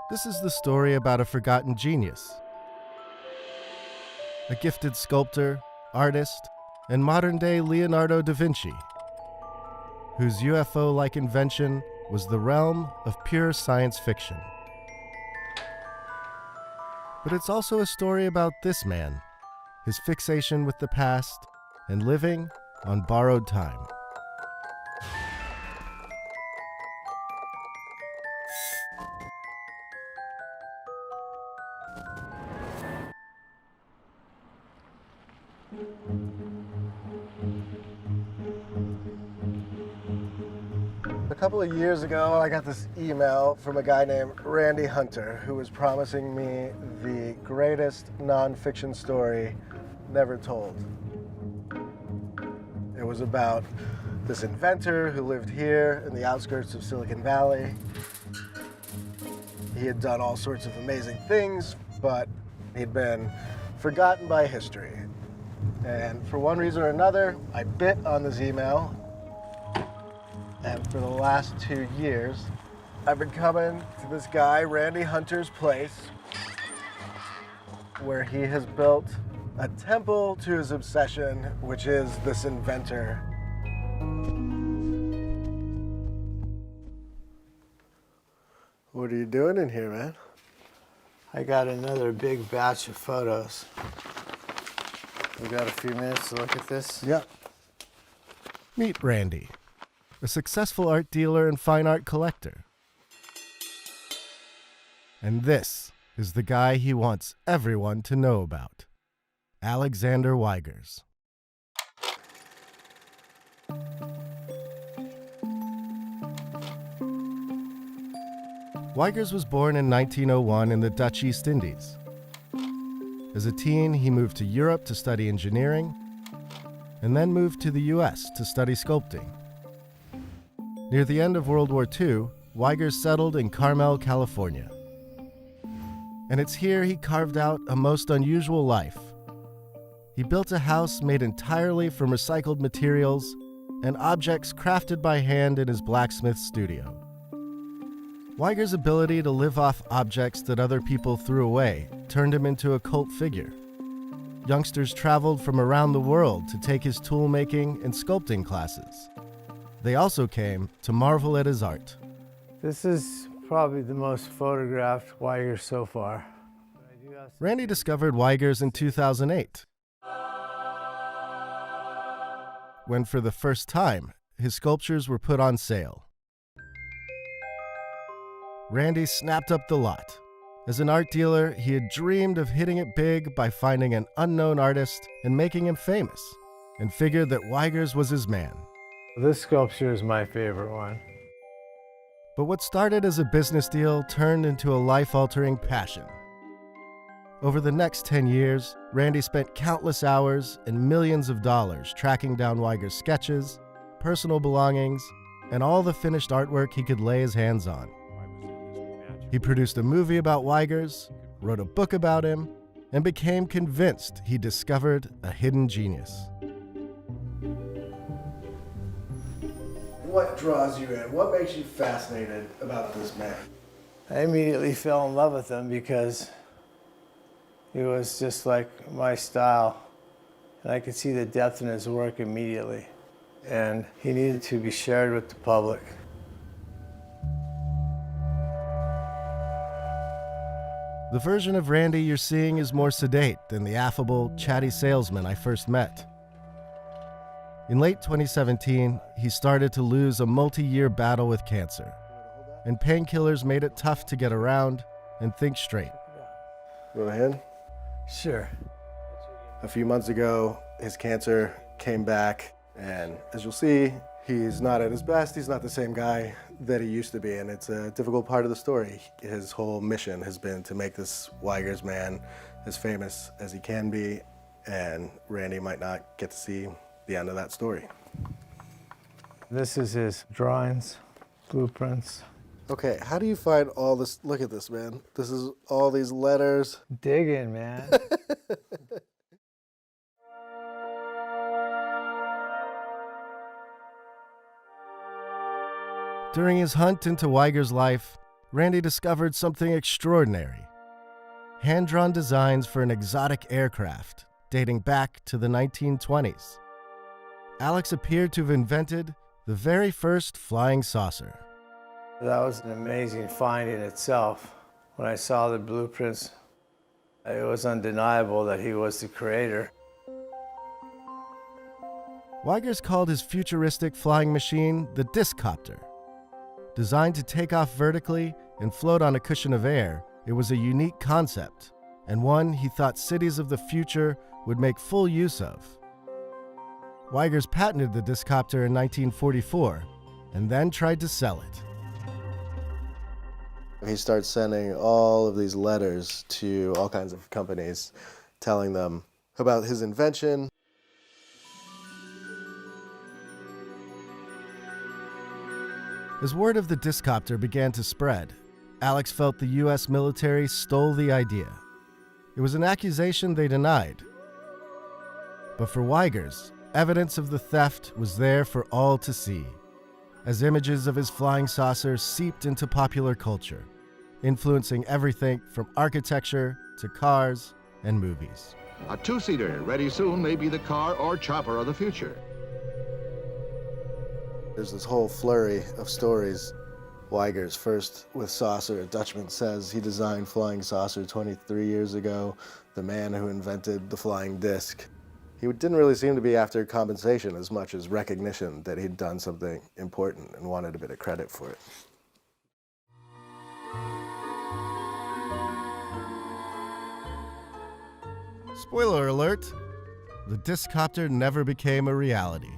This is the story about a forgotten genius, a gifted sculptor, artist, and modern-day Leonardo da Vinci, whose UFO-like invention was the realm of pure science fiction. But it's also a story about this man, his fixation with the past, and living on borrowed time. A couple of years ago, I got this email from a guy named Randy Hunter who was promising me the greatest nonfiction story never told. It was about this inventor who lived here in the outskirts of Silicon Valley. He had done all sorts of amazing things, but he'd been forgotten by history. And for one reason or another, I bit on this email. And for the last 2 years, I've been coming to this guy, Randy Hunter's place, where he has built a temple to his obsession, which is this inventor. What are you doing in here, man? I got another big batch of photos. We got a few minutes to look at this? Yep. Meet Randy, a successful art dealer and fine art collector. And this is the guy he wants everyone to know about, Alexander Weigers. Weigers was born in 1901 in the Dutch East Indies. As a teen, he moved to Europe to study engineering, and then moved to the US to study sculpting. Near the end of World War II, Weigers settled in Carmel, California. And it's here he carved out a most unusual life. He built a house made entirely from recycled materials and objects crafted by hand in his blacksmith studio. Weigers' ability to live off objects that other people threw away turned him into a cult figure. Youngsters traveled from around the world to take his tool-making and sculpting classes. They also came to marvel at his art. This is probably the most photographed Weigers so far. Randy discovered Weigers in 2008, when for the first time, his sculptures were put on sale. Randy snapped up the lot. As an art dealer, he had dreamed of hitting it big by finding an unknown artist and making him famous, and figured that Weigers was his man. This sculpture is my favorite one. But what started as a business deal turned into a life-altering passion. Over the next 10 years, Randy spent countless hours and millions of dollars tracking down Weigers' sketches, personal belongings, and all the finished artwork he could lay his hands on. He produced a movie about Weigers, wrote a book about him, and became convinced he discovered a hidden genius. What draws you in? What makes you fascinated about this man? I immediately fell in love with him because he was just like my style. And I could see the depth in his work immediately. And he needed to be shared with the public. The version of Randy you're seeing is more sedate than the affable, chatty salesman I first met. In late 2017, he started to lose a multi-year battle with cancer, and painkillers made it tough to get around and think straight. Go ahead. Sure. A few months ago, his cancer came back, and as you'll see, he's not at his best. He's not the same guy that he used to be, and it's a difficult part of the story. His whole mission has been to make this Weigers man as famous as he can be, and Randy might not get to see the end of that story. This is his drawings, blueprints. Okay, how do you find all this? Look at this, man. This is all these letters. Digging, man. During his hunt into Weigers' life, Randy discovered something extraordinary. Hand-drawn designs for an exotic aircraft dating back to the 1920s. Alex appeared to have invented the very first flying saucer. That was an amazing find in itself. When I saw the blueprints, it was undeniable that he was the creator. Weigers called his futuristic flying machine the Discopter. Designed to take off vertically and float on a cushion of air, it was a unique concept, and one he thought cities of the future would make full use of. Weigers patented the Discopter in 1944 and then tried to sell it. He starts sending all of these letters to all kinds of companies, telling them about his invention. As word of the Discopter began to spread, Alex felt the U.S. military stole the idea. It was an accusation they denied. But for Weigers, evidence of the theft was there for all to see, as images of his flying saucer seeped into popular culture, influencing everything from architecture to cars and movies. A two-seater, ready soon, may be the car or chopper of the future. There's this whole flurry of stories. Weigers, first with Saucer, a Dutchman says he designed flying saucer 23 years ago, the man who invented the flying disc. He didn't really seem to be after compensation as much as recognition that he'd done something important and wanted a bit of credit for it. Spoiler alert, the Discopter never became a reality.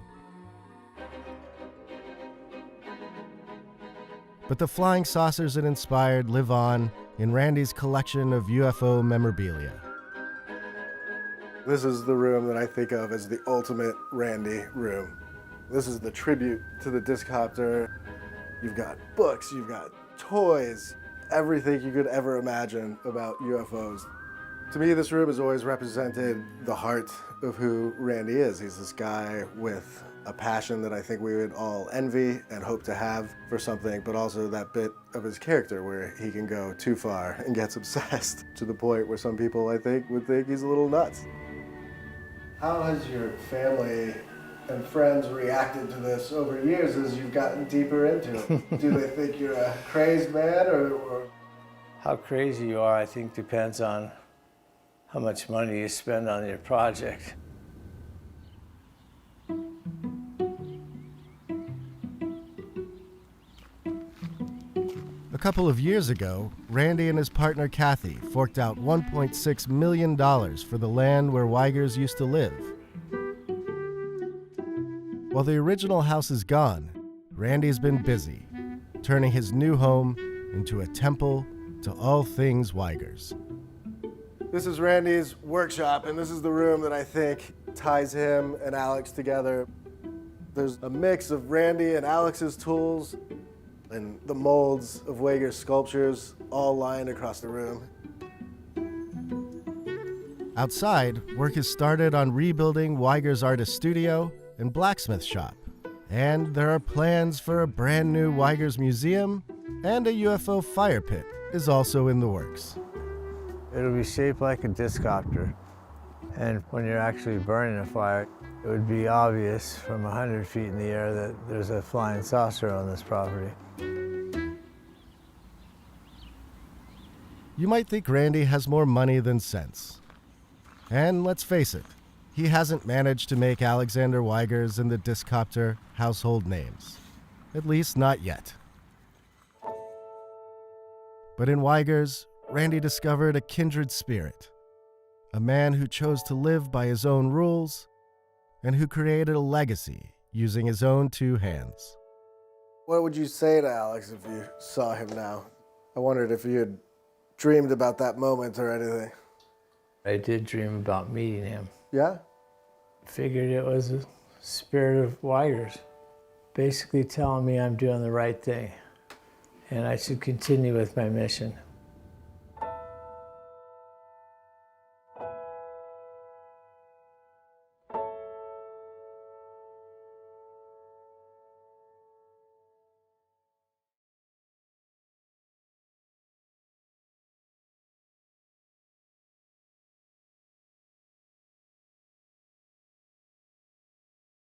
But the flying saucers it inspired live on in Randy's collection of UFO memorabilia. This is the room that I think of as the ultimate Randy room. This is the tribute to the Discopter. You've got books, you've got toys, everything you could ever imagine about UFOs. To me, this room has always represented the heart of who Randy is. He's this guy with a passion that I think we would all envy and hope to have for something, but also that bit of his character where he can go too far and gets obsessed to the point where some people, I think, would think he's a little nuts. How has your family and friends reacted to this over years as you've gotten deeper into it? Do they think you're a crazed man or... How crazy you are, I think, depends on how much money you spend on your project. A couple of years ago, Randy and his partner Kathy forked out $1.6 million for the land where Weigers used to live. While the original house is gone, Randy's been busy, turning his new home into a temple to all things Weigers. This is Randy's workshop, and this is the room that I think ties him and Alex together. There's a mix of Randy and Alex's tools and the molds of Weigers sculptures all lined across the room. Outside, work has started on rebuilding Weigers' artist studio and blacksmith shop. And there are plans for a brand new Weigers museum, and a UFO fire pit is also in the works. It'll be shaped like a Discopter. And when you're actually burning a fire, it would be obvious from 100 feet in the air that there's a flying saucer on this property. You might think Randy has more money than sense. And let's face it, he hasn't managed to make Alexander Weigers and the Discopter household names. At least not yet. But in Weigers, Randy discovered a kindred spirit. A man who chose to live by his own rules and who created a legacy using his own two hands. What would you say to Alex if you saw him now? I wondered if you had dreamed about that moment or anything. I did dream about meeting him. Yeah? Figured it was the spirit of Weigers, basically telling me I'm doing the right thing and I should continue with my mission.